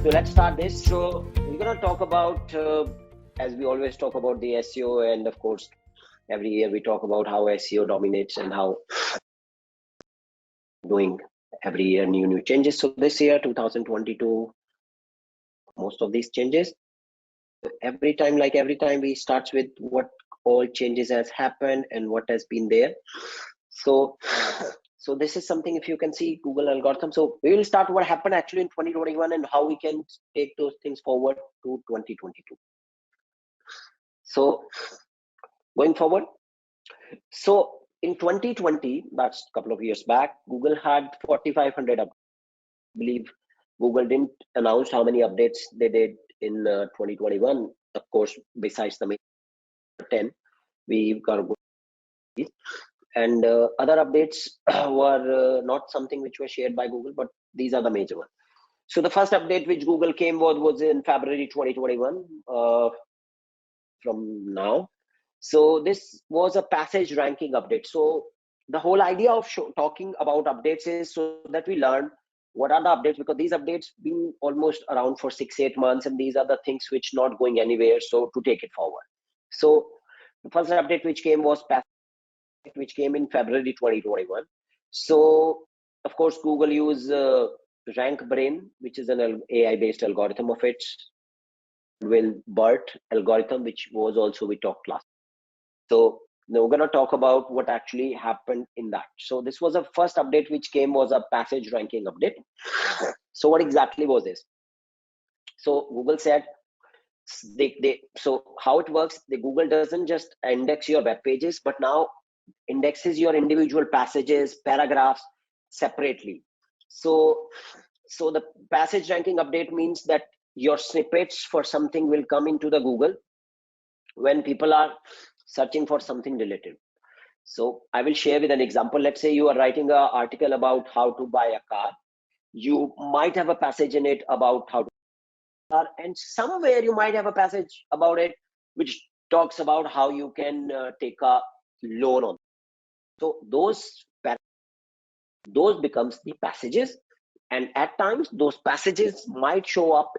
So let's start this. So we're going to talk about, as we always talk about the SEO, and of course, every year we talk about how SEO dominates and how doing every year new changes. So this year, 2022, most of these changes. Every time we starts with what all changes has happened and what has been there. So this is something, if you can see Google algorithm. So we will start what happened actually in 2021 and how we can take those things forward to 2022. So going forward, so in 2020, that's a couple of years back, Google had 4,500 updates. I believe Google didn't announce how many updates they did in 2021. Of course, besides the main 10, we got and other updates were not something which were shared by Google, but these are the major ones. So the first update which Google came was in February 2021 from now. So this was a passage ranking update. So the whole idea of talking about updates is so that we learn what are the updates, because these updates been almost around for 6-8 months, and these are the things which not going anywhere. So to take it forward. So the first update which came was passage, which came in February 2021. So of course Google use RankBrain, which is an AI based algorithm of its, will BERT algorithm, which was also we talked last. So now we're going to talk about what actually happened in that. So this was a first update which came was a passage ranking update. So what exactly was this? So Google said so how it works, the Google doesn't just index your web pages, but now indexes your individual passages, paragraphs separately. So the passage ranking update means that your snippets for something will come into the Google when people are searching for something related. So I will share with an example. Let's say you are writing an article about how to buy a car. You might have a passage in it about how to buy a car, and somewhere you might have a passage about it which talks about how you can take a loan on. So those becomes the passages, and at times those passages might show up.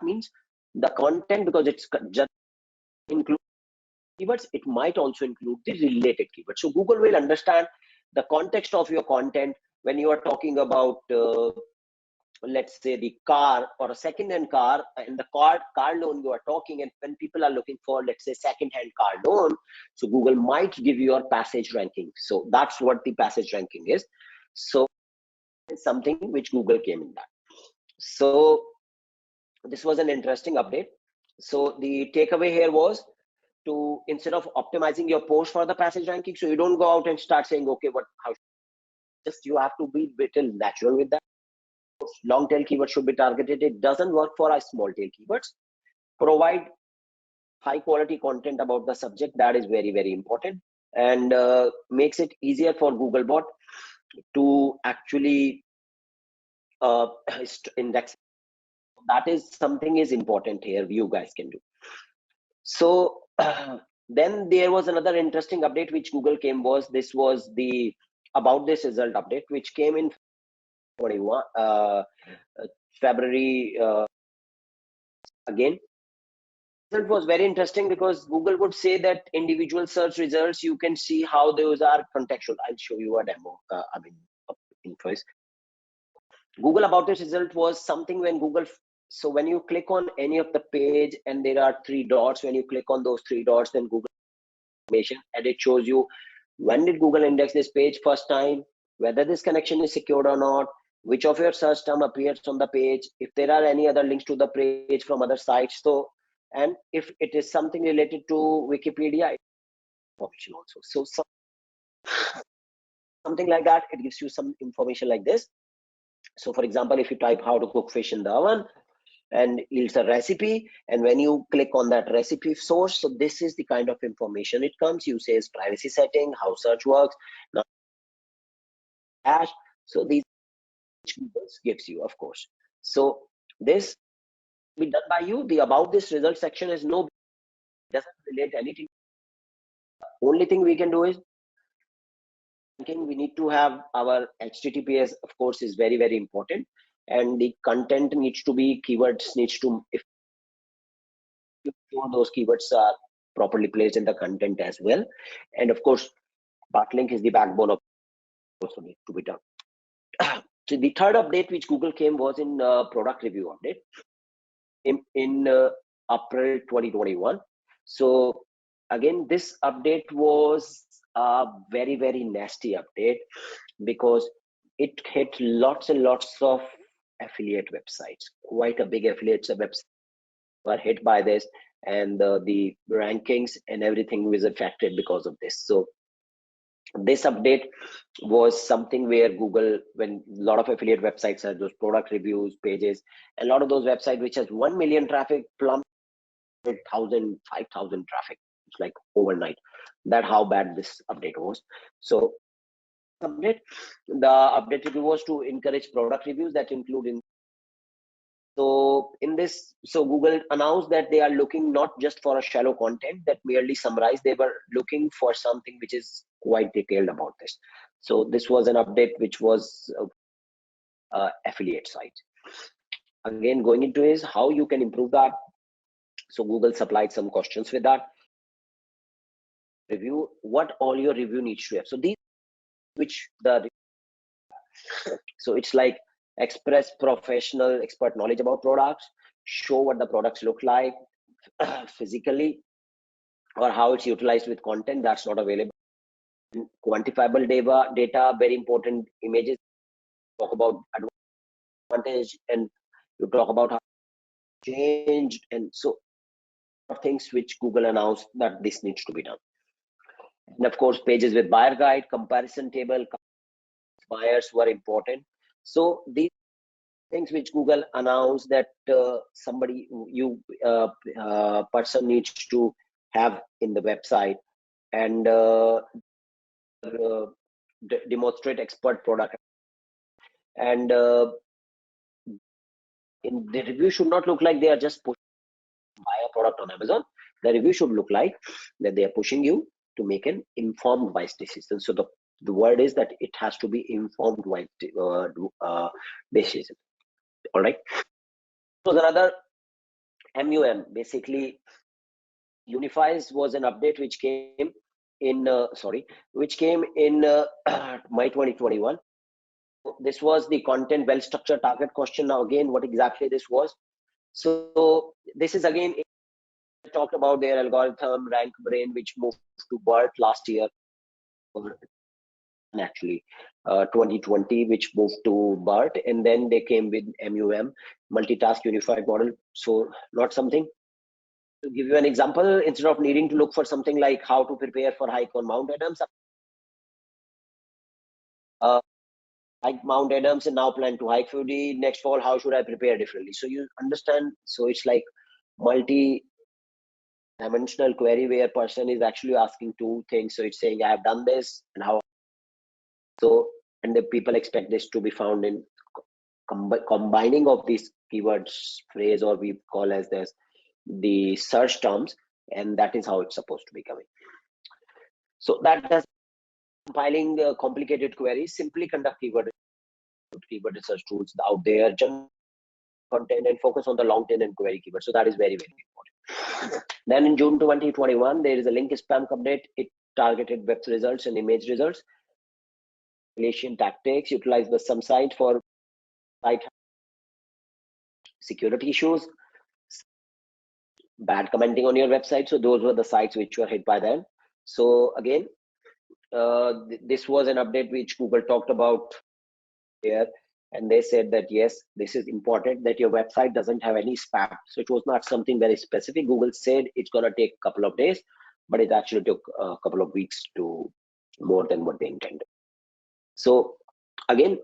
Means the content, because it's just include keywords, it might also include the related keywords. So Google will understand the context of your content when you are talking about let's say the car or a second-hand car, and the car loan you are talking, and when people are looking for, let's say, second-hand car loan, so Google might give you your passage ranking. So that's what the passage ranking is. So it's something which Google came in that. So this was an interesting update. So the takeaway here was to, instead of optimizing your post for the passage ranking, so you don't go out and start saying, okay, how, just you have to be little natural with that. Long tail keywords should be targeted. It doesn't work for our small tail keywords. Provide high quality content about the subject. That is very, very important, and makes it easier for Googlebot to actually index. That is something is important here you guys can do. So then there was another interesting update which Google came was, this was the about this result update which came in 21 February again. It was very interesting because Google would say that individual search results, you can see how those are contextual. I'll show you a demo. In first, Google about this result was something when Google. So when you click on any of the page and there are 3 dots, when you click on those 3 dots, then Google information, and it shows you when did Google index this page first time, whether this connection is secured or not, which of your search term appears on the page, if there are any other links to the page from other sites. So, and if it is something related to Wikipedia information also. So something like that, it gives you some information like this. So for example, if you type how to cook fish in the oven, and it's a recipe, and when you click on that recipe source, so this is the kind of information it comes. You say privacy setting, how search works, now hash. So these Google gives you, of course. So this be done by you. The about this result section is no, doesn't relate anything. Only thing we can do is we need to have our HTTPS, of course, is very, very important. and the content needs to be keywords needs to, if those keywords are properly placed in the content as well. And of course, backlink is the backbone of also need to be done. So the third update which Google came was in product review update in April 2021. So again, this update was a very, very nasty update because it hit lots and lots of affiliate websites. Quite a big affiliate website were hit by this, and the rankings and everything was affected because of this. So this update was something where Google, when a lot of affiliate websites have those product reviews pages, a lot of those websites which has 1 million traffic plummeted 1,000, 5,000 traffic. It's like overnight. That how bad this update was. So update, the update review was to encourage product reviews that include in. So in this, so Google announced that they are looking not just for a shallow content that merely summarize. They were looking for something which is quite detailed about this. So this was an update which was affiliate site. Again, going into is how you can improve that. So Google supplied some questions with that. Review, what all your review needs to have. So these which the, so it's like express professional expert knowledge about products, show what the products look like physically, or how it's utilized with content that's not available. Quantifiable data, very important. Images, talk about advantage, and you talk about how changed, and so things which Google announced that this needs to be done. And of course, pages with buyer guide, comparison table, buyers were important. So these things which Google announced that somebody, person needs to have in the website, and demonstrate expert product, and in the review should not look like they are just pushing buy a product on Amazon. The review should look like that they are pushing you to make an informed wise decision. So the word is that it has to be informed wise decision. All right. So another MUM, basically unifies, was an update which came in which came in May 2021. This was the content well structured target question. Now again, what exactly this was. So this is again talked about their algorithm rank brain which moved to BERT last year, or actually 2020, which moved to BERT, and then they came with MUM, multitask unified model. So not something. To give you an example, instead of needing to look for something like how to prepare for hike on Mount Adams, hike Mount Adams and now plan to hike Fuji next fall, how should I prepare differently? So you understand, so it's like multi-dimensional query where person is actually asking two things. So it's saying I have done this and how. So, and the people expect this to be found in combining of these keywords phrase, or we call as this the search terms, and that is how it's supposed to be coming. So that does compiling complicated queries, simply conduct keyword research tools out there, general content, and focus on the long tail and query keywords. So that is very, very important. Then in June 2021, there is a link spam update. It targeted web results and image results. Relation tactics, utilize the some site for site security issues, bad commenting on your website. So those were the sites which were hit by them. So again, this was an update which Google talked about here, and they said that yes, this is important that your website doesn't have any spam. So it was not something very specific. Google said it's going to take a couple of days, but it actually took a couple of weeks to more than what they intended. So again,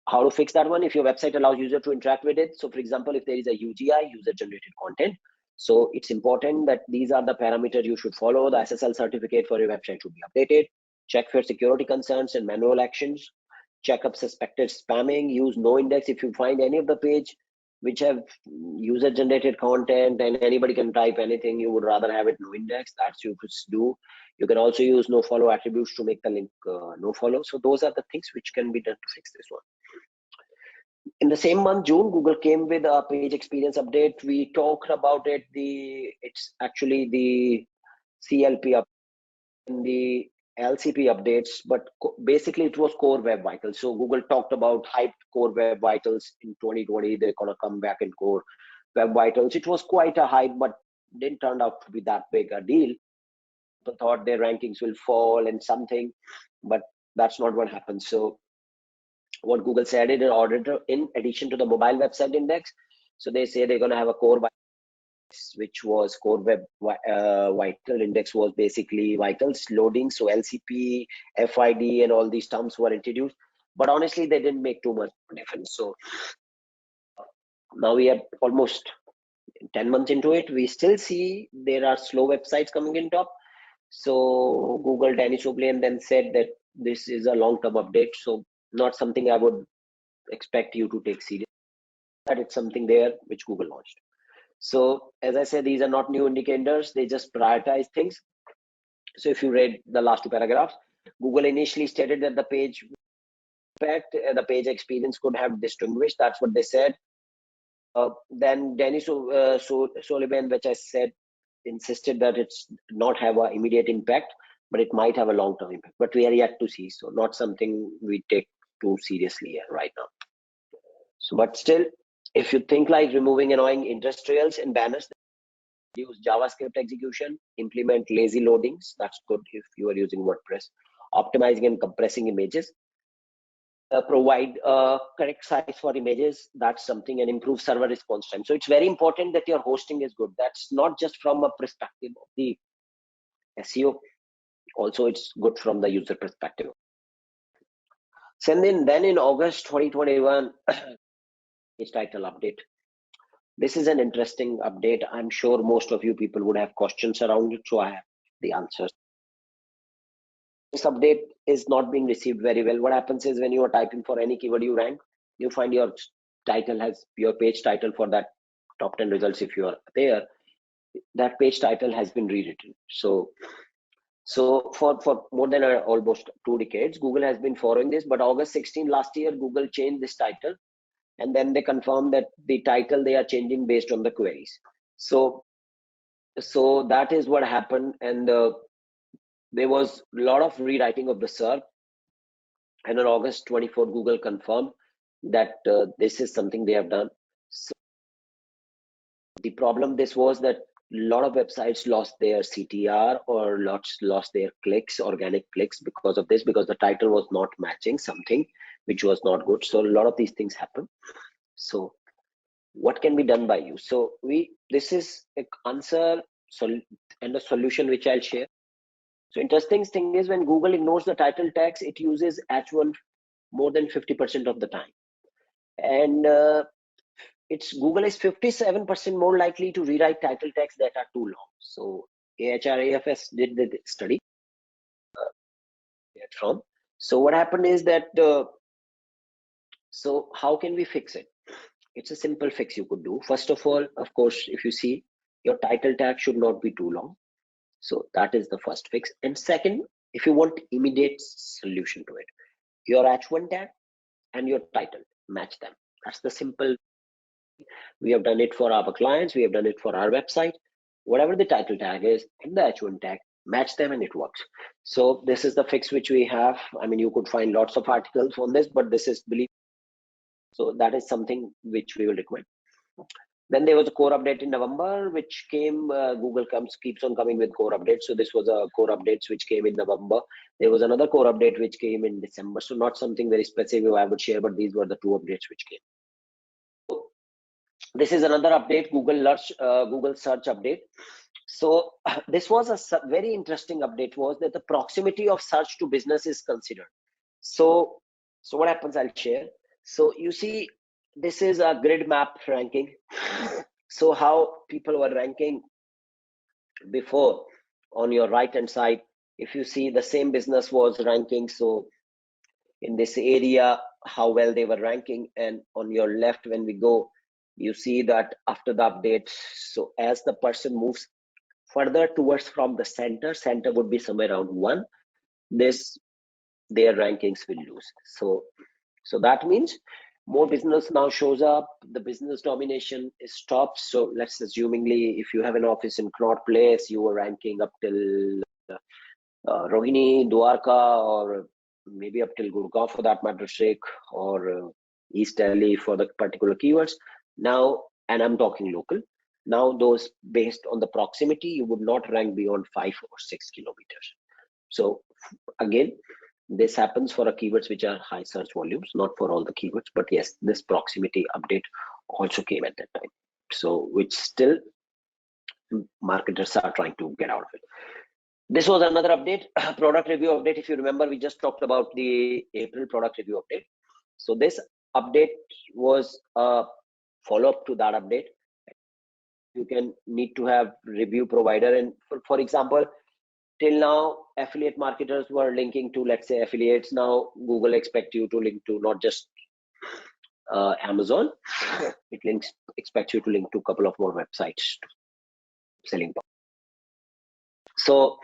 how to fix that one? If your website allows user to interact with it, so for example, if there is a UGI, user generated content, so it's important that these are the parameters you should follow. The SSL certificate for your website should be updated. Check for security concerns and manual actions. Check up suspected spamming. Use no index if you find any of the page which have user generated content and anybody can type anything, you would rather have it no index. That's you could do. You can also use no follow attributes to make the link no follow. So those are the things which can be done to fix this one. In the same month, June, Google came with a page experience update. We talked about it. It's actually the CLP up in the LCP updates, but basically it was core web vitals. So Google talked about hyped core web vitals in 2020. They're gonna come back in core web vitals. It was quite a hype, but didn't turn out to be that big a deal. People thought their rankings will fall and something, but that's not what happened. So what Google said in order to, in addition to the mobile website index, so they say they're going to have a core, which was core web vital index, was basically vitals loading. So LCP, FID, and all these terms were introduced, but honestly, they didn't make too much difference. So now we are almost 10 months into it. We still see there are slow websites coming in top. So Google Dennis O'Brien then said that this is a long-term update, so not something I would expect you to take serious. That it's something there which Google launched. So as I said, these are not new indicators, they just prioritize things. So if you read the last two paragraphs, Google initially stated that the page experience could have distinguished. That's what they said. Then Dennis Sullivan, which I said, insisted that it's not have an immediate impact, but it might have a long-term impact. But we are yet to see. So not something we take too seriously right now. So, but still, if you think like removing annoying industrials and banners, use JavaScript execution, implement lazy loadings. That's good if you are using WordPress. Optimizing and compressing images. Provide correct size for images. That's something, and improve server response time. So it's very important that your hosting is good. That's not just from a perspective of the SEO. Also, it's good from the user perspective. So then in August 2021, page title update. This is an interesting update. I'm sure most of you people would have questions around it, so I have the answers. This update is not being received very well. What happens is when you are typing for any keyword you rank, you find your title has your page title for that top 10 results. If you are there, that page title has been rewritten. So for more than almost 2 decades, Google has been following this. But August 16 last year, Google changed this title, and then they confirmed that the title they are changing based on the queries. So that is what happened, and there was a lot of rewriting of the SERP. And on August 24, Google confirmed that this is something they have done. So the problem this was that a lot of websites lost their CTR or lost their clicks, organic clicks, because of this, because the title was not matching something which was not good. So a lot of these things happen. So what can be done by you? So this is an answer and a solution which I'll share. So interesting thing is when Google ignores the title tags, it uses H1 more than 50% of the time. And Google is 57% more likely to rewrite title tags that are too long. So AHRAFS did the study from. So what happened is that, so how can we fix it? It's a simple fix you could do. First of all, of course, if you see, your title tag should not be too long. So that is the first fix. And second, if you want immediate solution to it, your H1 tag and your title, match them. That's the simple. We have done it for our clients. We have done it for our website. Whatever the title tag is and the H1 tag, match them and it works. So this is the fix which we have. I mean, you could find lots of articles on this, but this is believe. So that is something which we will recommend. Then there was a core update in November, which came. Google keeps on coming with core updates. So this was a core updates which came in November. There was another core update which came in December. So not something very specific I would share, but these were the 2 updates which came. So this is another update, Google search update. So this was a very interesting update, was that the proximity of search to business is considered. So what happens, I'll share. So you see, this is a grid map ranking. So how people were ranking before, on your right hand side, if you see the same business was ranking, so in this area how well they were ranking, and on your left when we go, you see that after the update, so as the person moves further towards from the center would be somewhere around 1, their rankings will lose. So that means more business now shows up, the business domination is stopped. So let's assumingly, if you have an office in Connaught Place, you were ranking up till Rohini, Dwarka, or maybe up till Gurgaon for that matter's sake, or East Delhi for the particular keywords. Now, and I'm talking local, now those based on the proximity, you would not rank beyond 5 or 6 kilometers. So again, this happens for keywords which are high search volumes, not for all the keywords, but yes, this proximity update also came at that time. So which still marketers are trying to get out of it. This was another update, product review update. If you remember, we just talked about the April product review update. So this update was a follow-up to that update. You can need to have review provider, and for example, till now affiliate marketers were linking to, let's say, affiliates. Now Google expects you to link to not just Amazon, it expects you to link to a couple of more websites selling. So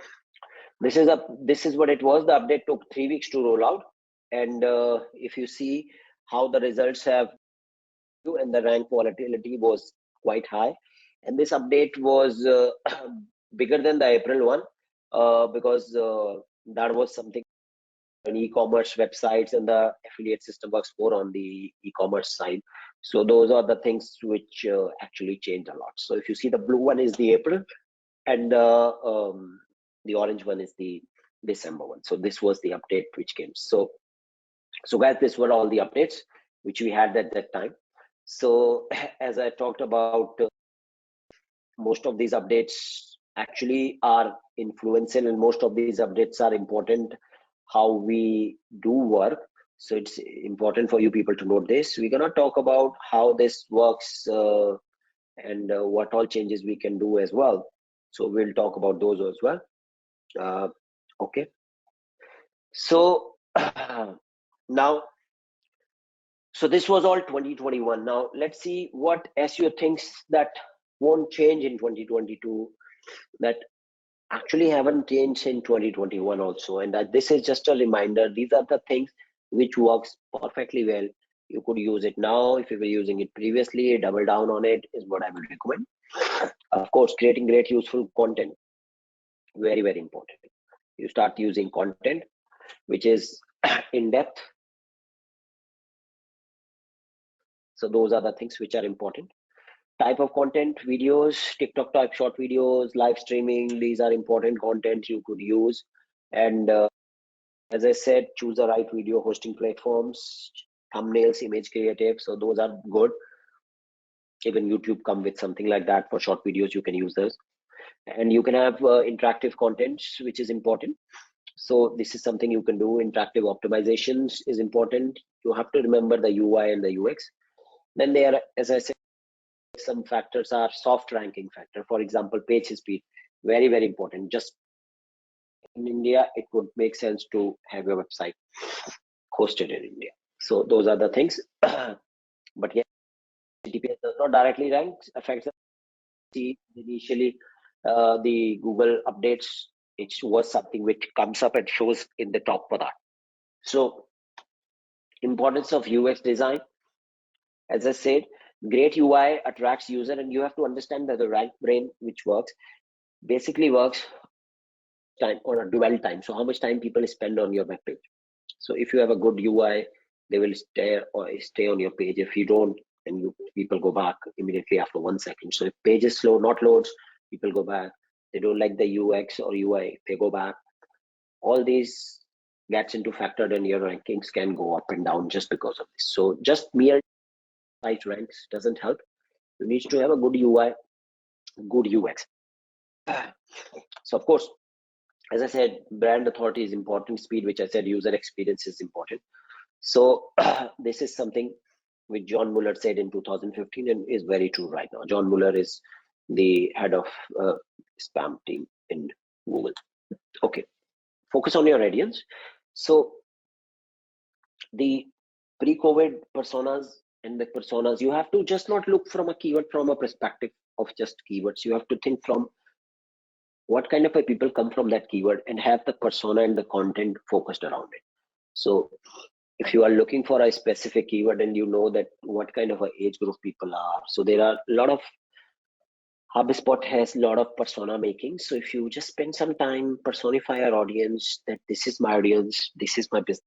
this is what it was. The update took 3 weeks to roll out, and if you see how the results have, and the rank volatility was quite high, and this update was bigger than the April one, because that was something on e-commerce websites, and the affiliate system works more on the e-commerce side. So those are the things which actually changed a lot. So if you see, the blue one is the April, and the orange one is the December one. So this was the update which came. So guys, this were all the updates which we had at that time. So as I talked about, most of these updates actually are influential, and most of these updates are important how we do work. So it's important for you people to note this. We're gonna talk about how this works and what all changes we can do as well. So we'll talk about those as well. Okay. So now, so this was all 2021. Now let's see what SEO thinks that won't change in 2022, that actually haven't changed in 2021 also. And this is just a reminder. These are the things which works perfectly well. You could use it now. If you were using it previously, double down on it is what I would recommend. Of course, creating great useful content, very, very important. You start using content which is in depth. So those are the things which are important. Type of content, videos, TikTok type short videos, live streaming, these are important content you could use. And as I said, choose the right video hosting platforms, thumbnails, image creative, so those are good. Even YouTube come with something like that for short videos, you can use those. And you can have interactive content, which is important. So this is something you can do. Interactive optimizations is important. You have to remember the UI and the UX. Then there are, as I said, some factors are soft ranking factor. For example, page speed, very, very important. Just in India, it would make sense to have your website hosted in India. So those are the things. But yes, HTTPS does not directly rank, affects initially the Google updates. It was something which comes up and shows in the top for that. So importance of UX design, as I said, great UI attracts user, and you have to understand that the rank brain which works basically works time on a dwell time. So how much time people spend on your web page. So if you have a good UI, they will stay on your page. If you don't, and people go back immediately after 1 second. So if page is slow, not loads, people go back. They don't like the UX or UI, they go back. All these gets into factor, and your rankings can go up and down just because of this. So just mere site ranks doesn't help. You need to have a good UI, good UX. So of course, as I said, brand authority is important. Speed, which I said, user experience is important. So this is something which John Mueller said in 2015 and is very true right now. John Mueller is the head of spam team in Google. Okay, focus on your audience. So the pre-COVID personas and the personas, you have to just not look from a keyword from a perspective of just keywords. You have to think from what kind of a people come from that keyword and have the persona and the content focused around it. So if you are looking for a specific keyword and you know that what kind of a age group people are, so there are a lot of HubSpot has a lot of persona making. So if you just spend some time personify your audience, that this is my audience, this is my business,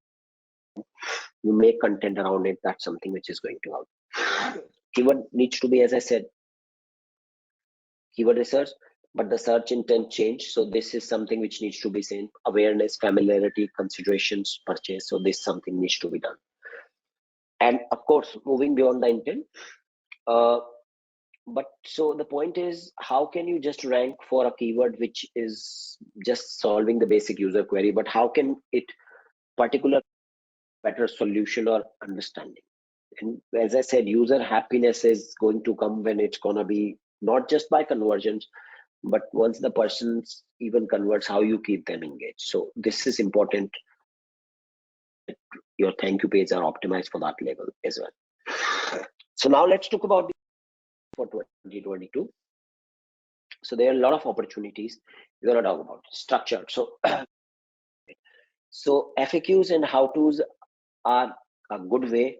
you make content around it, that's something which is going to help. Keyword needs to be, as I said, keyword research, but the search intent change. So this is something which needs to be seen. Awareness, familiarity, considerations, purchase. So this something needs to be done. And of course, moving beyond the intent. But so the point is, how can you just rank for a keyword which is just solving the basic user query, but how can it particular better solution or understanding? And as I said, user happiness is going to come when it's gonna be not just by conversions, but once the person's even converts, how you keep them engaged. So this is important. Your thank you page are optimized for that level as well. So now let's talk about for 2022. So there are a lot of opportunities we're gonna talk about. Structured. So FAQs and how-tos are a good way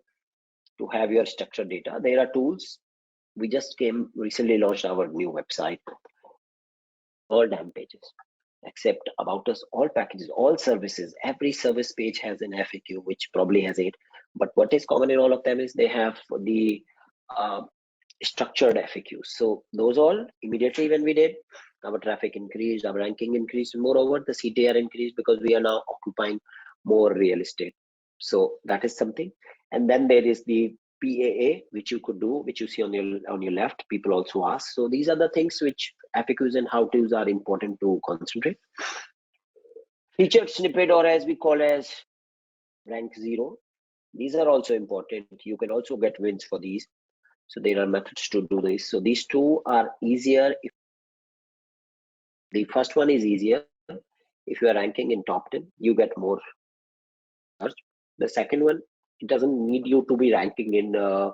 to have your structured data. There are tools. We just recently launched our new website, all damn pages, except about us, all packages, all services. Every service page has an FAQ, which probably has 8. But what is common in all of them is they have the structured FAQs. So those all immediately when we did, our traffic increased, our ranking increased. Moreover, the CTR increased because we are now occupying more real estate. So that is something. And then there is the PAA, which you could do, which you see on your left. People also ask. So these are the things which FAQs and how-tos are important to concentrate. Featured snippet, or as we call as rank 0. These are also important. You can also get wins for these. So there are methods to do this. So these two are easier. The first one is easier. If you are ranking in top 10, you get more. The second one, it doesn't need you to be ranking in a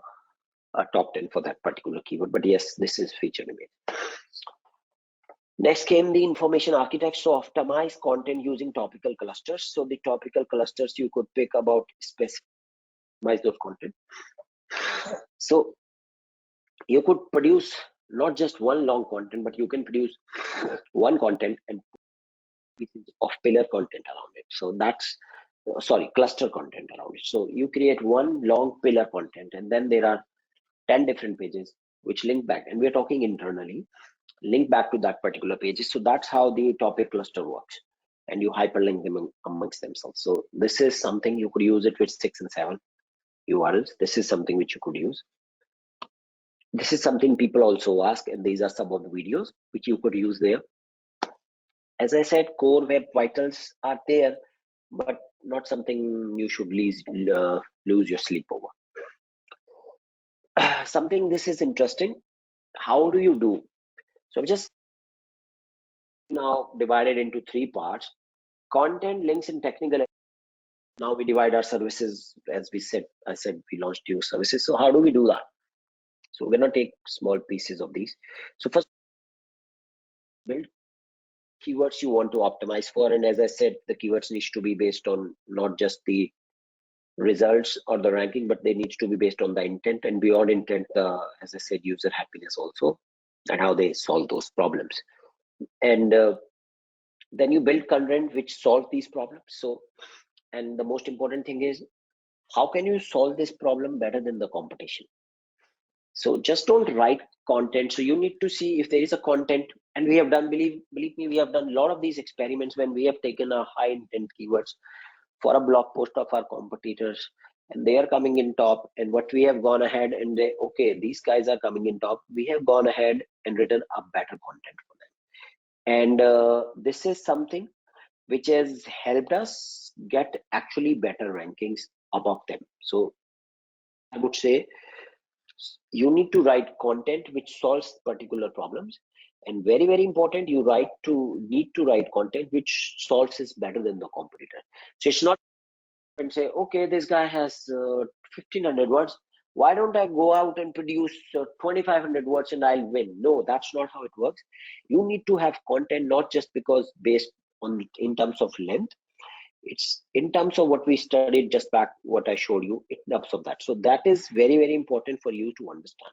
top 10 for that particular keyword. But yes, this is featured image. Next came the information architect. So optimize content using topical clusters. So the topical clusters you could pick about specific those content. So you could produce not just one long content, but you can produce one content and pieces of pillar content around it. So that's cluster content around it. So you create one long pillar content, and then there are 10 different pages which link back, and we're talking internally, link back to that particular page. So that's how the topic cluster works, and you hyperlink them amongst themselves. So this is something you could use it with 6 and 7 URLs. This is something which you could use. This is something people also ask, and these are some of the videos which you could use there. As I said, core web vitals are there, but not something you should lose your sleep over. Something this is interesting. How do you do? So I'm just now divided into 3 parts: content, links, and technical. Now we divide our services, as we said. I said we launched new services. So how do we do that? So we're gonna take small pieces of these. So first, build keywords you want to optimize for, and as I said, the keywords needs to be based on not just the results or the ranking, but they need to be based on the intent, and beyond intent, as I said, user happiness also, and how they solve those problems. And then you build content which solve these problems. So, and the most important thing is, how can you solve this problem better than the competition? So just don't write content. So you need to see if there is a content, and we have done, believe me, we have done a lot of these experiments when we have taken a high intent keywords for a blog post of our competitors, and they are coming in top, and what we have gone ahead and okay, these guys are coming in top, we have gone ahead and written a better content for them. And this is something which has helped us get actually better rankings above them. So I would say you need to write content which solves particular problems, and very, very important, you need to write content which solves is better than the competitor. So it's not and say, okay, this guy has 1500 words, why don't I go out and produce 2500 words and I'll win? No, that's not how it works. You need to have content not just because based on in terms of length, It's in terms of what we studied just back, what I showed you, in terms of that. So that is very, very important for you to understand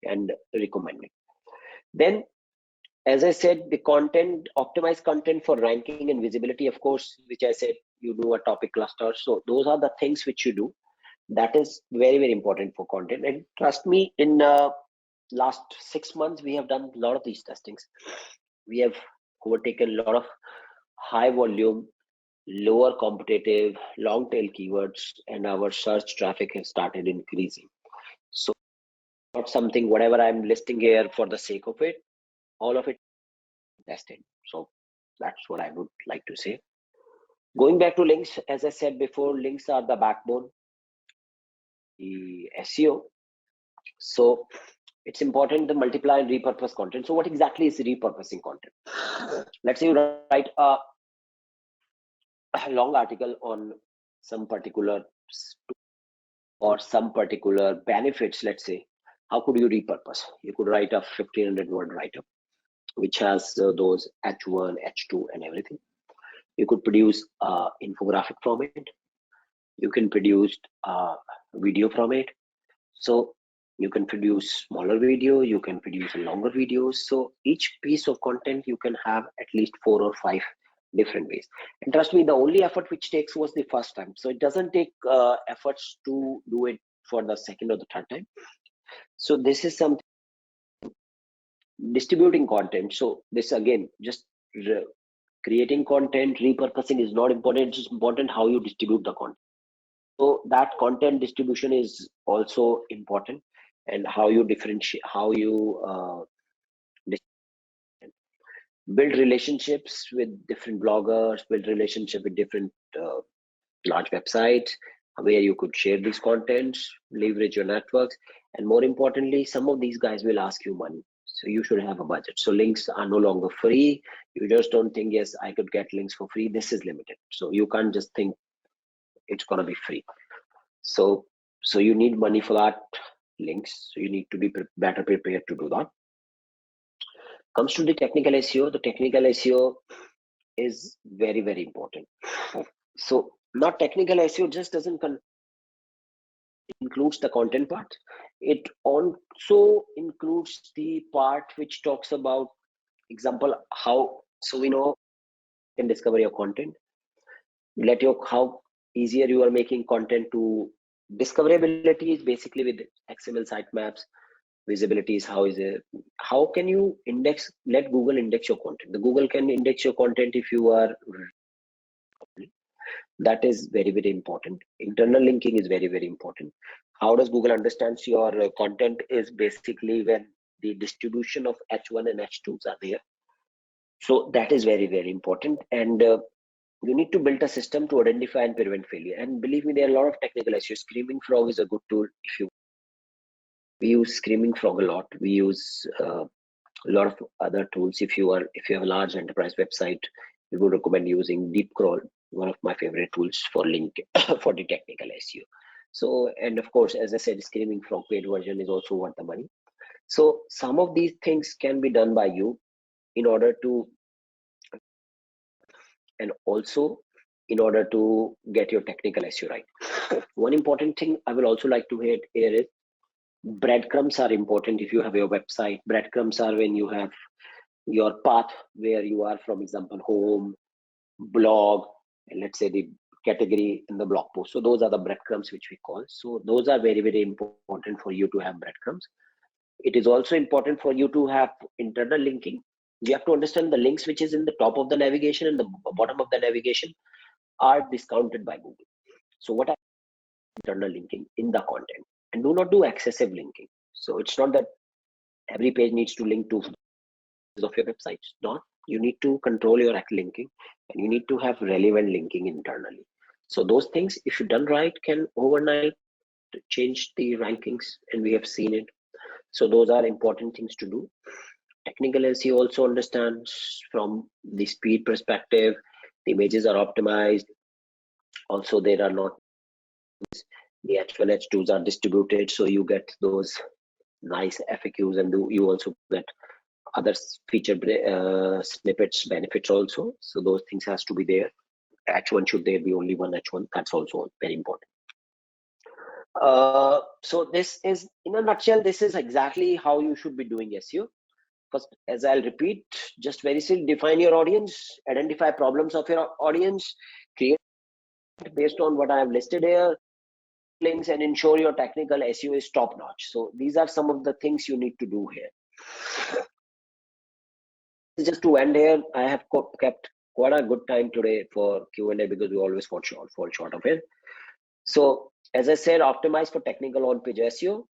and recommend it. Then, as I said, the content, optimize content for ranking and visibility, of course, which I said you do a topic cluster. So those are the things which you do. That is very, very important for content. And trust me, in last 6 months, we have done a lot of these testings. We have overtaken a lot of high volume, lower competitive, long tail keywords, and our search traffic has started increasing. So not something, whatever I'm listing here for the sake of it, all of it tested. So that's what I would like to say. Going back to links, as I said before, links are the backbone, the SEO. So it's important to multiply and repurpose content. So what exactly is repurposing content? Let's say you write a long article on some particular or some particular benefits. Let's say, how could you repurpose? You could write a 1500 word write-up which has those H1, H2 and everything. You could produce infographic from it. You can produce video from it. So you can produce smaller video, you can produce longer videos. So each piece of content you can have at least 4 or 5 different ways. And trust me, the only effort which takes was the first time. So it doesn't take efforts to do it for the second or the third time. So this is something, distributing content. So this again, just creating content, repurposing is not important. It's important how you distribute the content. So that content distribution is also important, and how you differentiate, how you build relationships with different bloggers, build relationship with different large websites where you could share these contents, leverage your networks, and more importantly, some of these guys will ask you money. So you should have a budget. So links are no longer free. You just don't think, yes, I could get links for free. This is limited. So you can't just think it's gonna be free. So you need money for that links. So you need to be better prepared to do that. Comes to the technical SEO. The technical SEO is very, very important. So not technical SEO just doesn't includes the content part. It also includes the part which talks about, example, how, so we know you can discover your content, how easier you are making content to discoverability is basically with XML sitemaps. Visibility is how can you index, let Google index your content. The Google can index your content if you are, that is very, very important. Internal linking is very, very important. How does Google understands your content is basically when the distribution of H1 and H2s are there. So that is very, very important. And you need to build a system to identify and prevent failure. And believe me, there are a lot of technical issues. Screaming Frog is a good tool. We use Screaming Frog a lot. We use a lot of other tools. If you have a large enterprise website, we would recommend using DeepCrawl, one of my favorite tools for link for the technical SEO. So, and of course, as I said, Screaming Frog paid version is also worth the money. So some of these things can be done by you in order to, and also in order to get your technical SEO right. One important thing I will also like to hit here is breadcrumbs are important. If you have your website, breadcrumbs are when you have your path where you are, from example, home, blog, and let's say the category in the blog post. So those are the breadcrumbs which we call. So those are very, very important for you to have breadcrumbs. It is also important for you to have internal linking. You have to understand the links which is in the top of the navigation and the bottom of the navigation are discounted by Google. So what are internal linking in the content? And do not do excessive linking. So it's not that every page needs to link to of your website. Not, you need to control your linking, and you need to have relevant linking internally. So those things, if you done right, can overnight change the rankings, and we have seen it. So those are important things to do. Technical SEO also understands from the speed perspective, the images are optimized. Also, there are not, the H1, H2s are distributed, so you get those nice FAQs, and you also get other feature snippets benefits also. So those things has to be there. H1, should there be only one H1? That's also very important. So this is, in a nutshell, this is exactly how you should be doing SEO. First, as I'll repeat, just very simply define your audience, identify problems of your audience, create based on what I have listed here, links, and ensure your technical SEO is top notch. So these are some of the things you need to do here. Just to end here, I have kept quite a good time today for Q&A because we always fall short of it. So as I said, optimize for technical on-page SEO,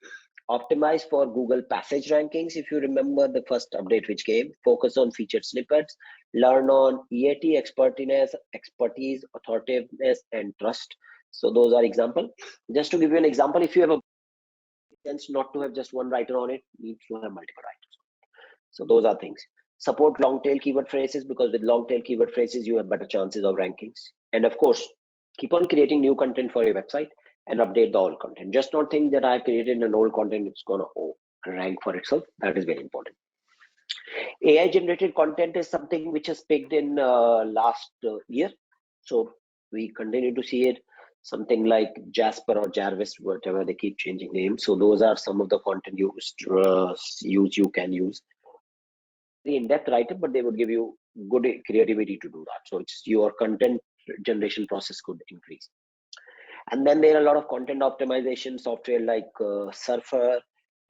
optimize for Google passage rankings. If you remember the first update which came, focus on featured snippets, learn on EAT, expertise, authoritativeness, and trust. So those are examples. Just to give you an example, if you have a sense not to have just one writer on it, needs to have multiple writers. So those are things. Support long tail keyword phrases, because with long tail keyword phrases you have better chances of rankings. And of course, keep on creating new content for your website and update the old content. Just not think that I created an old content, it's gonna rank for itself. That is very important. AI generated content is something which has peaked in last year. So we continue to see it. Something like Jasper or Jarvis, whatever, they keep changing names. So those are some of the content you can use. The in-depth writer, but they would give you good creativity to do that. So it's your content generation process could increase. And then there are a lot of content optimization software like Surfer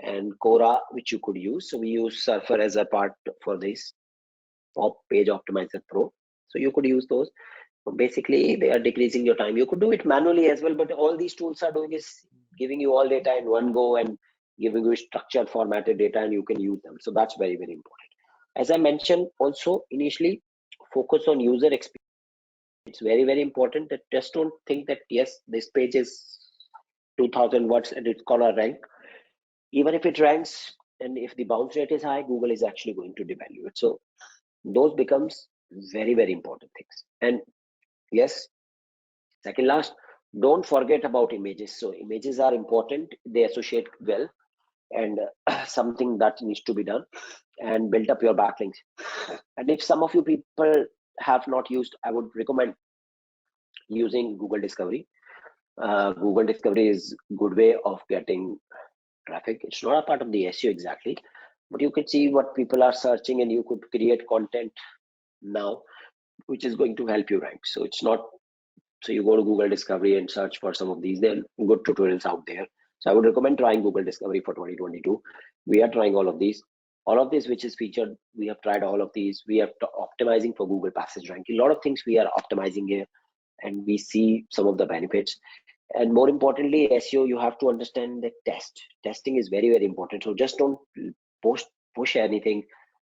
and Cora, which you could use. So we use Surfer as a part for this Page Optimizer Pro. So you could use those. So basically, they are decreasing your time. You could do it manually as well, but all these tools are doing is giving you all data in one go and giving you structured formatted data, and you can use them. So that's very, very important. As I mentioned also initially, focus on user experience. It's very, very important that just don't think that, yes, this page is 2000 words and it's gonna rank. Even if it ranks and if the bounce rate is high, Google is actually going to devalue it. So those becomes very, very important things. And yes, second last, don't forget about images. So images are important. They associate well, and something that needs to be done, and build up your backlinks. And if some of you people have not used, I would recommend using Google Discovery. Google Discovery is a good way of getting traffic. It's not a part of the SEO exactly, but you could see what people are searching and you could create content now which is going to help you rank. So it's not, so you go to Google Discovery and search for some of these, there are good tutorials out there. So I would recommend trying Google Discovery for 2022. We are trying all of these which is featured. We have tried all of these. We are optimizing for Google passage ranking. A lot of things we are optimizing here, and we see some of the benefits. And more importantly, SEO, you have to understand that testing is very, very important. So just don't push anything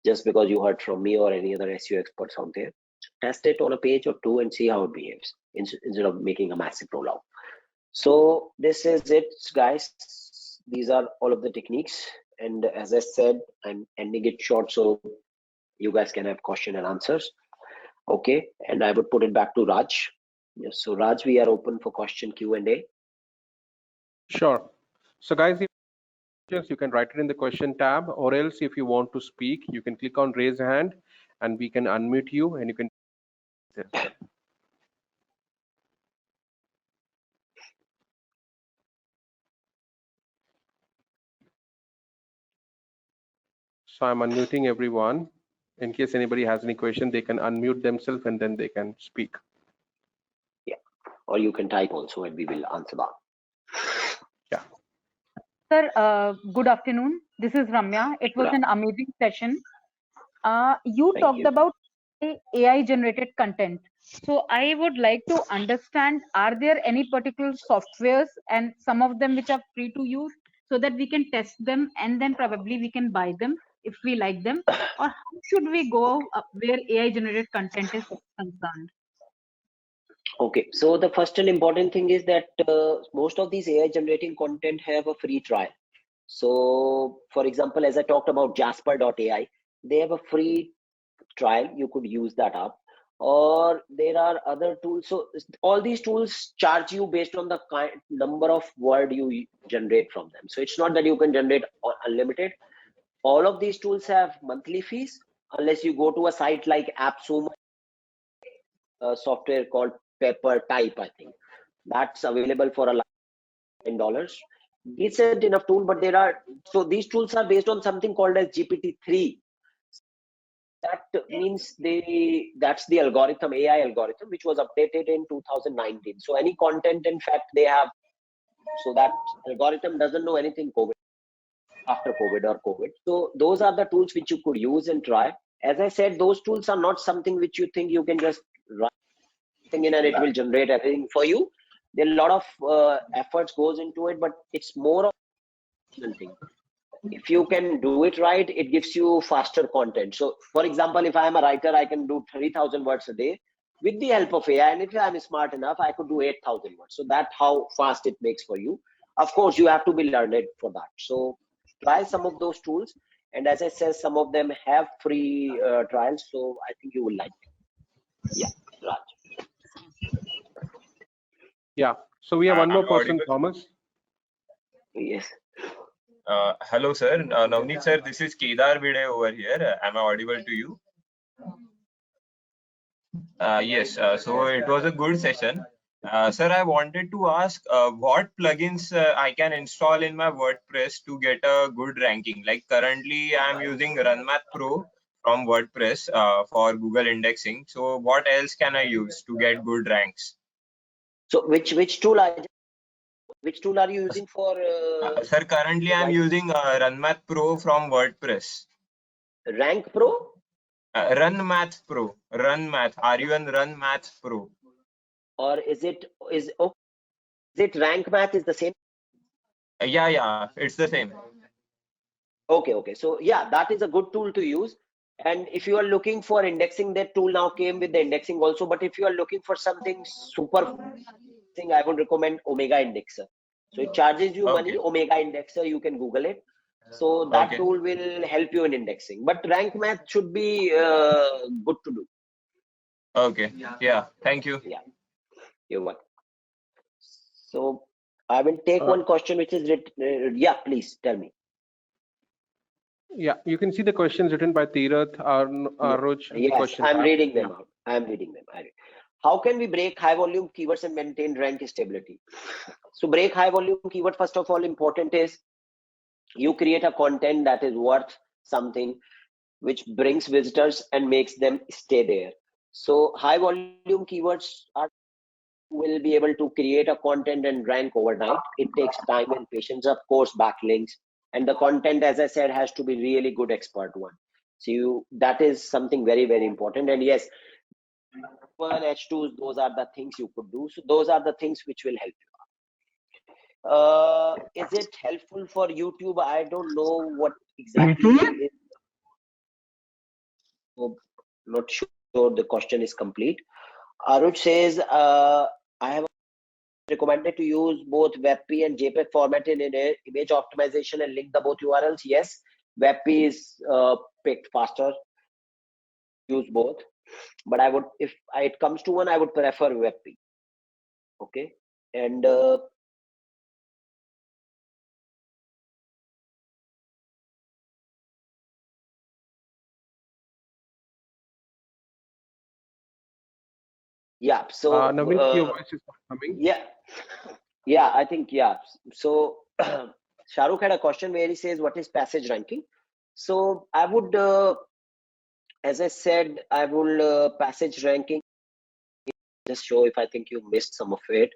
just because you heard from me or any other SEO experts out there. Test it on a page or two and see how it behaves instead of making a massive rollout. So this is it, guys. These are all of the techniques. And as I said, I'm ending it short so you guys can have question and answers. Okay, and I would put it back to Raj. Yes, so Raj, we are open for question Q&A. Sure. So guys, if you can write it in the question tab, or else if you want to speak, you can click on raise hand and we can unmute you and you can. So I'm unmuting everyone. In case anybody has any question, they can unmute themselves and then they can speak. Yeah, or you can type also and we will answer that. Yeah. Sir, good afternoon. This is Ramya. It was an amazing session. You talked about AI generated content. So I would like to understand, are there any particular softwares and some of them which are free to use so that we can test them and then probably we can buy them if we like them? Or how should we go where AI generated content is concerned? Okay, so the first and important thing is that most of these AI generating content have a free trial. So for example, as I talked about jasper.ai, they have a free trial. You could use that up, or there are other tools. So all these tools charge you based on the number of word you generate from them. So it's not that you can generate unlimited. All of these tools have monthly fees unless you go to a site like AppSumo a software called Pepper Type, I think. That's available for a $9. Decent enough tool, but there are, so these tools are based on something called as GPT-3. That means that's the algorithm, AI algorithm, which was updated in 2019. So any content, in fact, they have, so that algorithm doesn't know anything after COVID or COVID. So those are the tools which you could use and try. As I said, those tools are not something which you think you can just run in and it will generate everything for you. There are a lot of efforts goes into it, but it's more of a thing. If you can do it right, it gives you faster content. So for example, if I am a writer, I can do 3,000 words a day with the help of AI, and if I'm smart enough, I could do 8,000 words. So that's how fast it makes for you. Of course, you have to be learned for that. So try some of those tools, and as I said, some of them have free trials, so I think you will like it. Yeah, Raj. Yeah, so we have one more person, audible? Thomas. Yes. Hello, sir. Navneet, sir, this is Kedar Vide over here. Am I audible to you? Yes, so it was a good session. Sir, I wanted to ask what plugins I can install in my WordPress to get a good ranking. Like currently, I'm using RunMath Pro from WordPress for Google indexing. So what else can I use to get good ranks? So which tool are you using for Sir, currently I'm writing? using RunMath Pro from WordPress. Rank Pro? RunMath Pro. RunMath. Are you on RunMath Pro? Or is it Rank Math is the same? Yeah, it's the same. Okay. So yeah, that is a good tool to use. And if you are looking for indexing, that tool now came with the indexing also. But if you are looking for something super thing, I would recommend Omega Indexer. So it charges you money. Okay. Omega Indexer, you can Google it. So that Okay. tool will help you in indexing. But Rank Math should be good to do. Okay. Yeah. Thank you. Yeah, you're welcome. So I will take one question which is yeah, please tell me. Yeah, you can see the questions written by Tirath, Aruj, in the Yes, question I'm tab. reading them out. I'm reading them. How can we break high volume keywords and maintain rank stability? So break high volume keyword, first of all, important is you create a content that is worth something, which brings visitors and makes them stay there. So high volume keywords will be able to create a content and rank overnight. It takes time and patience, of course, backlinks, and the content, as I said, has to be really good expert one. So that is something very, very important. And yes, H1, H2, those are the things you could do. So those are the things which will help you. Is it helpful for YouTube? I don't know what exactly is. Not sure the question is complete. Aruj says, I have recommended to use both WebP and JPEG format in image optimization and link the both URLs. Yes, WebP is picked faster. Use both, but I would, if it comes to one, I would prefer WebP. Okay, and yeah. So Navneet, your voice is not coming. yeah, I think yeah. So Shahrukh had a question where he says, "What is passage ranking?" So I would, as I said, I will passage ranking. Just show if I think you missed some of it.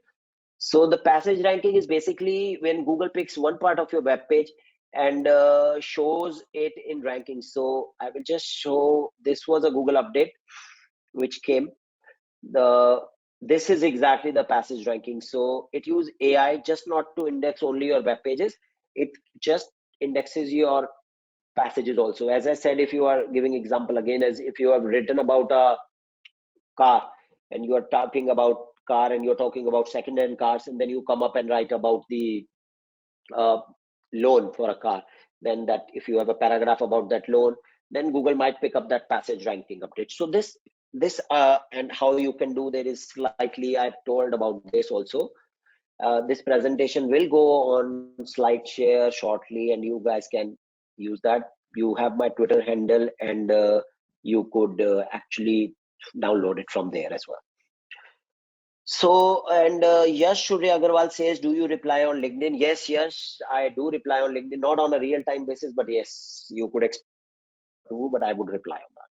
So the passage ranking is basically when Google picks one part of your web page and shows it in ranking. So I will just show, this was a Google update which came. This is exactly the passage ranking. So it uses AI just not to index only your web pages. It just indexes your passages also. As I said, if you are giving example again, as if you have written about a car and you are talking about car and you're talking about second-hand cars, and then you come up and write about the loan for a car, then that if you have a paragraph about that loan, then Google might pick up that passage ranking update. So this and how you can do that is slightly, I've told about this also. This presentation will go on slide share shortly, and you guys can use that. You have my Twitter handle, and you could actually download it from there as well. So, and Yash Surya Agarwal says, do you reply on LinkedIn? Yes, I do reply on LinkedIn, not on a real-time basis, but yes, you could expect to, but I would reply on that.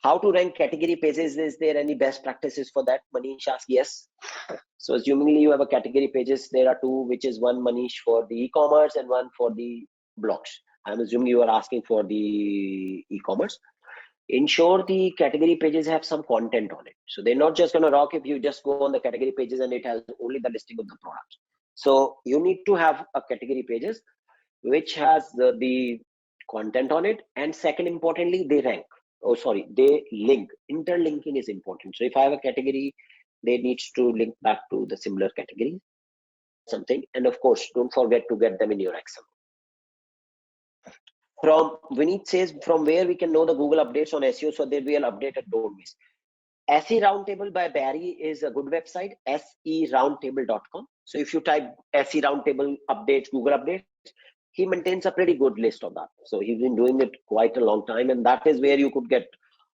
How to rank category pages? Is there any best practices for that? Manish asks, yes. So assumingly you have a category pages, there are two, which is one, Manish, for the e-commerce and one for the blogs. I'm assuming you are asking for the e-commerce. Ensure the category pages have some content on it. So they're not just going to rock if you just go on the category pages and it has only the listing of the products. So you need to have a category pages which has the content on it, and second importantly, they rank. Oh, sorry, they link. Interlinking is important. So if I have a category, they needs to link back to the similar category, something. And of course, don't forget to get them in your Excel. From Vineet says, from where we can know the Google updates on SEO so they will update and don't miss. SE Roundtable by Barry is a good website, seroundtable.com. So if you type SE Roundtable updates, Google updates, he maintains a pretty good list of that. So he's been doing it quite a long time, and that is where you could get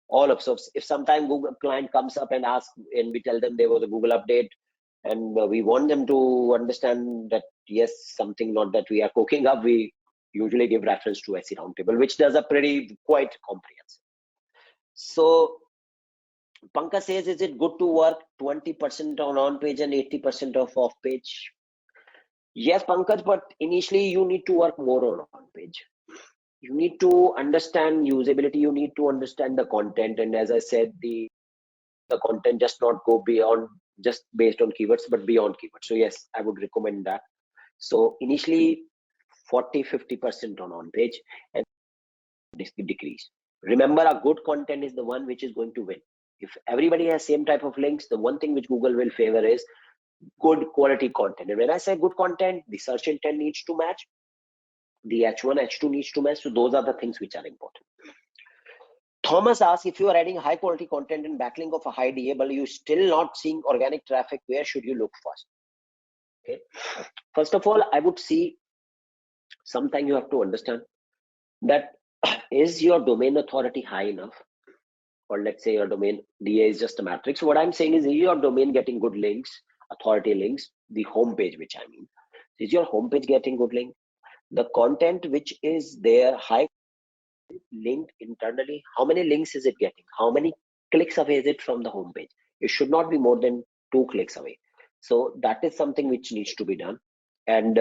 all of. So if sometime Google client comes up and asks, and we tell them there was a Google update, and we want them to understand that yes, something not that we are cooking up, we usually give reference to SE Roundtable, which does a pretty quite comprehensive. So Pankaj says, is it good to work 20% on page and 80% of off page? Yes, Pankaj, but initially you need to work more on page. You need to understand usability. You need to understand the content. And as I said, the content just not go beyond just based on keywords, but beyond keywords. So yes, I would recommend that. So initially 40-50% on page and decrease. Remember, a good content is the one which is going to win. If everybody has same type of links, the one thing which Google will favor is good quality content. And when I say good content, the search intent needs to match, the H1, H2 needs to match. So those are the things which are important. Thomas asks, if you are adding high quality content and backlink of a high DA, but you still not seeing organic traffic, where should you look first? Okay. First of all, I would see, sometime you have to understand that is your domain authority high enough? Or let's say your domain DA is just a matrix. So what I'm saying is your domain getting good links, authority links, the homepage, which I mean, is your homepage getting good link? The content which is there high linked internally, how many links is it getting? How many clicks away is it from the homepage? It should not be more than 2 clicks away. So that is something which needs to be done. And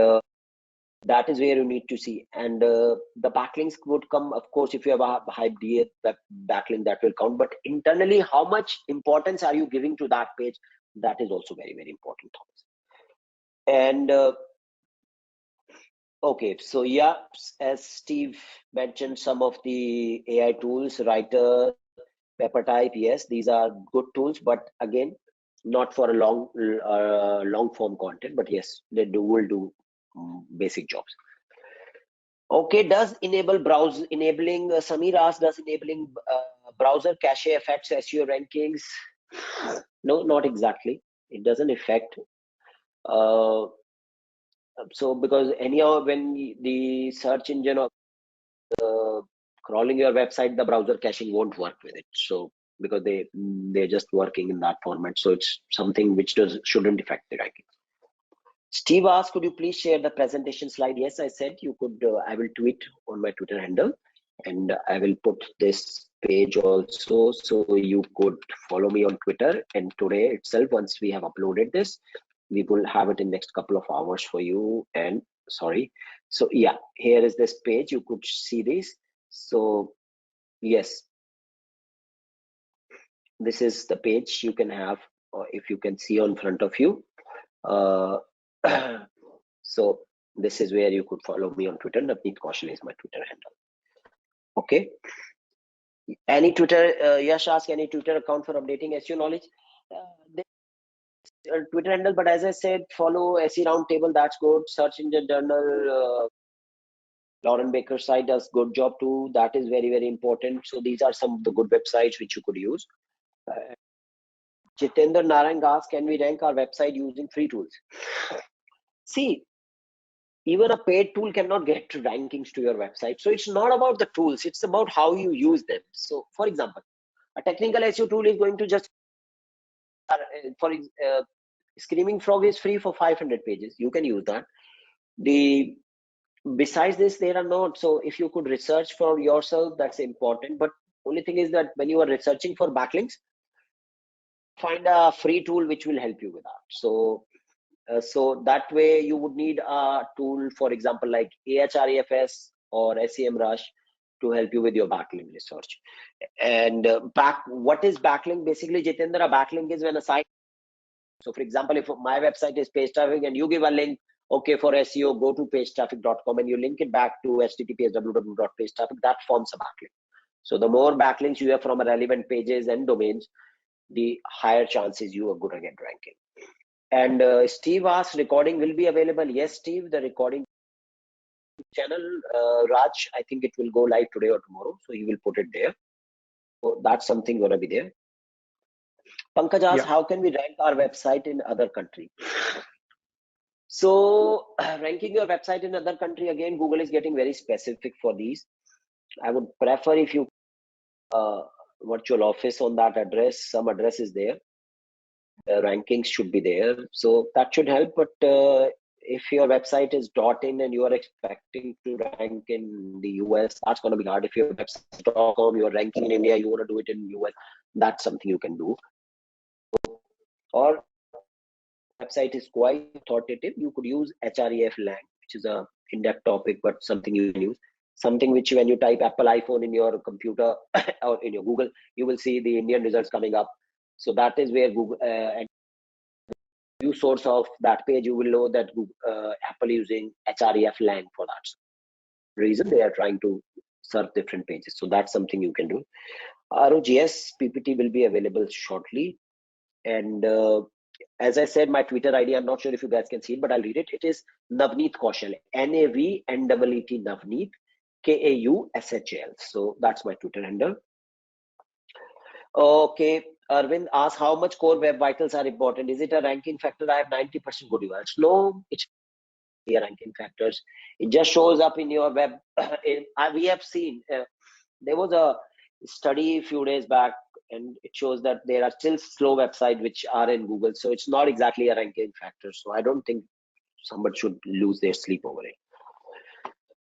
that is where you need to see. And the backlinks would come, of course, if you have a high DA backlink, that will count. But internally, how much importance are you giving to that page? That is also very, very important, Thomas. And okay, so yeah, as Steve mentioned, some of the AI tools, Writer, Pepper Type, yes, these are good tools, but again, not for a long form content, but yes, they will do basic jobs. Okay, does enabling Samir asked, does enabling browser cache affects SEO rankings? No, not exactly. It doesn't affect. So because anyhow, when the search engine or crawling your website, the browser caching won't work with it. So because they're just working in that format, so it's something which shouldn't affect the rankings. Steve asked, could you please share the presentation slide? Yes, I said you could. I will tweet on my Twitter handle, and I will put this page also, so you could follow me on Twitter. And today itself, once we have uploaded this, we will have it in next couple of hours for you. And sorry, so yeah, here is this page. You could see this. So yes, this is the page you can have, or if you can see on front of you. So this is where you could follow me on Twitter. Navneet Kaushal is my Twitter handle. Okay. Any Twitter, Yash ask, any Twitter account for updating SEO knowledge? Twitter handle, but as I said, follow SE Roundtable. That's good. Search Engine Journal. Lauren Baker's site does good job too. That is very, very important. So these are some of the good websites which you could use. Jitendra Narang asks, can we rank our website using free tools? See, even a paid tool cannot get rankings to your website. So it's not about the tools, it's about how you use them. So for example, a technical SEO tool is going to just for Screaming Frog is free for 500 pages. You can use that. Besides this, there are not. So if you could research for yourself, that's important. But only thing is that when you are researching for backlinks, find a free tool which will help you with that. So that way you would need a tool, for example, like Ahrefs or SEMrush to help you with your backlink research. And what is backlink? Basically, Jitendra, a backlink is when a site. So for example, if my website is page traffic and you give a link, okay, for SEO, go to pagetraffic.com and you link it back to https www.pagetraffic, that forms a backlink. So the more backlinks you have from relevant pages and domains, the higher chances you are good at ranking. And Steve asked, recording will be available. Yes, Steve, the recording channel, Raj, I think it will go live today or tomorrow. So he will put it there. So that's something gonna be there. Pankaj asked, how can we rank our website in other country? So ranking your website in other country, again, Google is getting very specific for these. I would prefer if you virtual office on that address, some address is there. The rankings should be there. So that should help. But if your website is .in and you are expecting to rank in the US, that's going to be hard. If your website is .com, you're ranking in India, you want to do it in US, that's something you can do. Or website is quite authoritative, you could use hreflang, which is a in-depth topic, but something you can use. Something which when you type Apple iPhone in your computer or in your Google, you will see the Indian results coming up. So that is where Google and view source of that page, you will know that Apple using hreflang for that reason. They are trying to serve different pages. So that's something you can do. ROGS PPT will be available shortly. And as I said, my Twitter ID, I'm not sure if you guys can see it, but I'll read it. It is Navneet Kaushal, NAVNEET Navneet, KAUSHL. So that's my Twitter handle. Okay, Arvind asks, how much core web vitals are important? Is it a ranking factor? I have 90% good URLs. No, it's ranking factors. It just shows up in your web. We have seen, there was a study a few days back, and it shows that there are still slow websites which are in Google. So it's not exactly a ranking factor. So I don't think somebody should lose their sleep over it.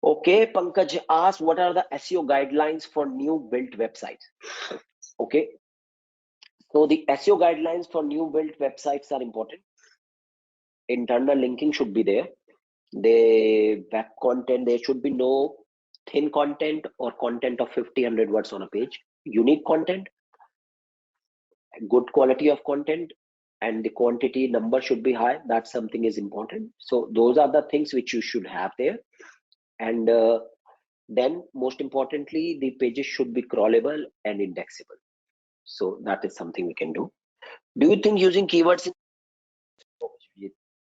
Okay, Pankaj asked, what are the SEO guidelines for new built websites? Okay, so the SEO guidelines for new built websites are important. Internal linking should be there. The web content, there should be no thin content or content of 50, 100 words on a page. Unique content, good quality of content, and the quantity number should be high. That's something is important. So those are the things which you should have there. And then most importantly, the pages should be crawlable and indexable. So that is something we can do. Do you think using keywords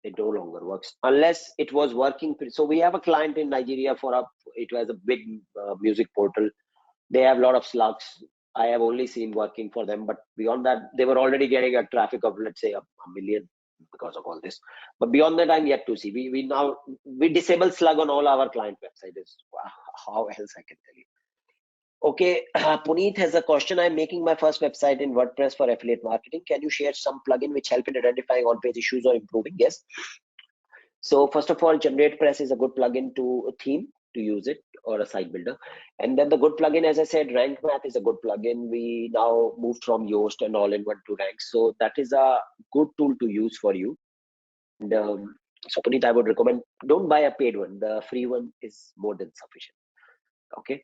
it no longer works unless it was working? So we have a client in Nigeria it was a big music portal. They have a lot of slugs. I have only seen working for them, but beyond that, they were already getting a traffic of, let's say, a million because of all this. But beyond that, I'm yet to see. We disable slug on all our client websites. How else I can tell you? Okay, Puneet has a question. I'm making my first website in WordPress for affiliate marketing. Can you share some plugin which help in identifying on-page issues or improving? Yes. So first of all, GeneratePress is a good plugin to a theme to use it, or a site builder. And then the good plugin, as I said, Rank Math is a good plugin. We now moved from Yoast and all-in-one to Rank. So that is a good tool to use for you. And so Puneet, I would recommend, don't buy a paid one. The free one is more than sufficient. Okay.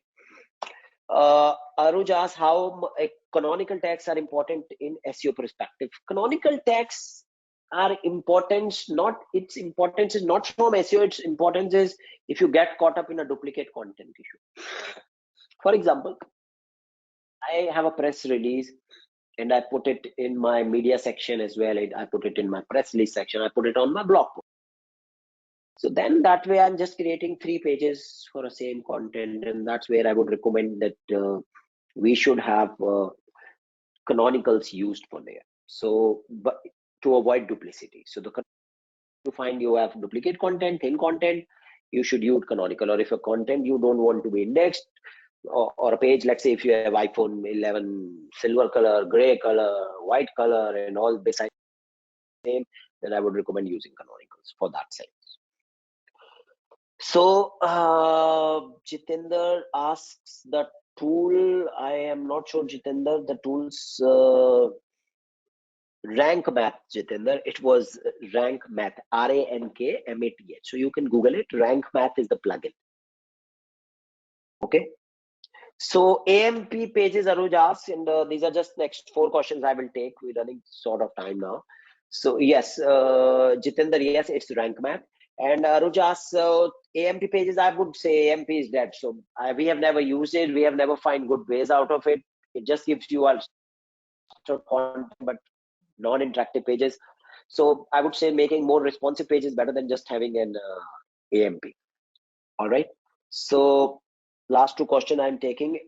Aruj asks how canonical tags are important in SEO perspective. Canonical tags are important, its importance is not from SEO, its importance is if you get caught up in a duplicate content issue. For example, I have a press release and I put it in my media section as well. I put it in my press release section. I put it on my blog post. So then that way I'm just creating 3 pages for the same content, and that's where I would recommend that we should have canonicals used for there. So, but to avoid duplicity. So to find you have duplicate content, thin content, you should use canonical. Or if a content you don't want to be indexed, or a page, let's say if you have iPhone 11 silver color, gray color, white color, and all besides same, then I would recommend using canonicals for that size. So Jitender asks the tool. I am not sure, Jitender, the tool's rank math, Jitender. It was rank math, RANKMATH. So you can Google it. Rank math is the plugin. Okay. So AMP pages, Aruj asks, and these are just next 4 questions I will take. We're running sort of time now. So yes, Jitender, yes, it's rank math. And Aruj asks, AMP pages, I would say AMP is dead. So we have never used it. We have never find good ways out of it. It just gives you a content, but non-interactive pages. So I would say making more responsive pages better than just having an AMP. All right. So last 2 questions I'm taking.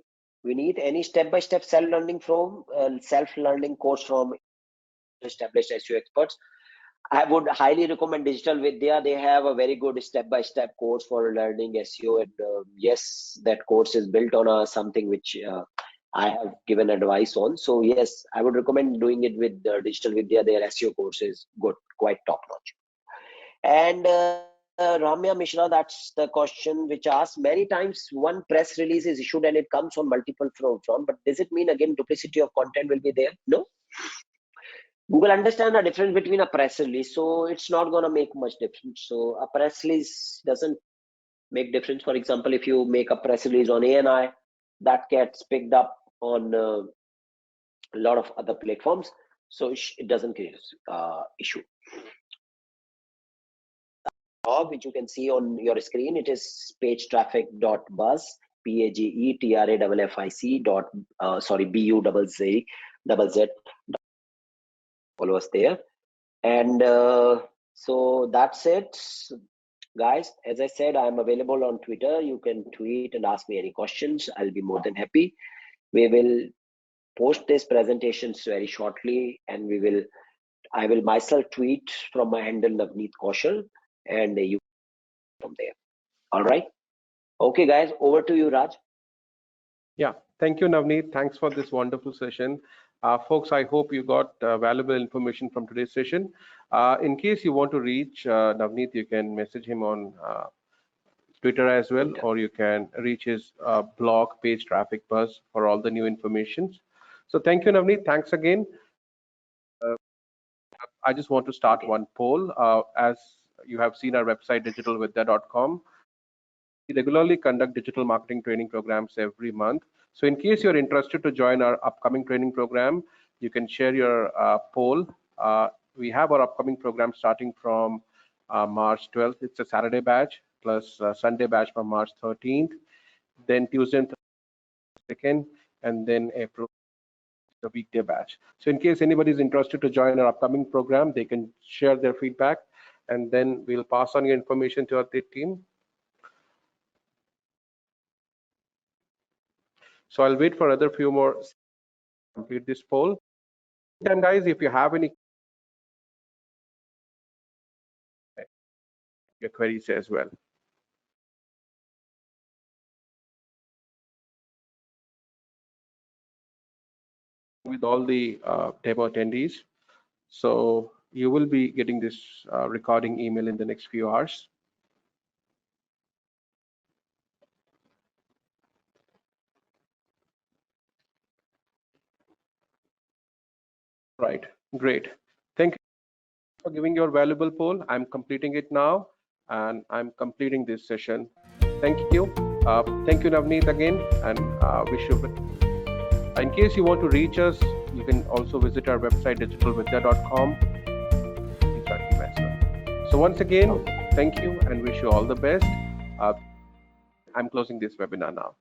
We need any step-by-step self-learning course from established SEO experts. I would highly recommend Digital Vidya. They have a very good step-by-step course for learning SEO. And yes, that course is built on something which I have given advice on. So yes, I would recommend doing it with Digital Vidya. Their SEO course is good, quite top-notch. And Ramya Mishra, that's the question which asks, many times one press release is issued and it comes on multiple front, but does it mean again duplicity of content will be there? No. Google understand the difference between a press release, so it's not going to make much difference. So a press release doesn't make difference. For example, if you make a press release on ANI, that gets picked up on a lot of other platforms, so it doesn't create issue. Which you can see on your screen, it is pagetraffic.buzz, PAGETRAFFIC dot BUZZ. Follow us there. And so that's it, guys. As I said, I'm available on Twitter. You can tweet and ask me any questions. I'll be more than happy. We will post these presentations very shortly, and I will myself tweet from my handle Navneet Kaushal, and you from there. All right. Okay, guys, over to you, Raj. Yeah, thank you, Navneet. Thanks for this wonderful session. Folks, I hope you got valuable information from today's session. In case you want to reach Navneet, you can message him on Twitter as well, or you can reach his blog, Page Traffic Buzz, for all the new information. So thank you, Navneet. Thanks again. I just want to start one poll. As you have seen our website, digitalvidya.com. We regularly conduct digital marketing training programs every month. So in case you're interested to join our upcoming training program, you can share your poll. We have our upcoming program starting from March 12th. It's a Saturday batch plus Sunday batch from March 13th, then Tuesday and Thursday, and then April, the weekday batch. So in case anybody is interested to join our upcoming program, they can share their feedback, and then we'll pass on your information to our team. So I'll wait for another few more to complete this poll. And guys, if you have any your queries as well. With all the demo attendees. So you will be getting this recording email in the next few hours. Right, great. Thank you for giving your valuable poll. I'm completing it now, and I'm completing this session. Thank you. Thank you, Navneet, again, and wish you. In case you want to reach us, you can also visit our website, digitalvidya.com. So once again, thank you and wish you all the best. I'm closing this webinar now.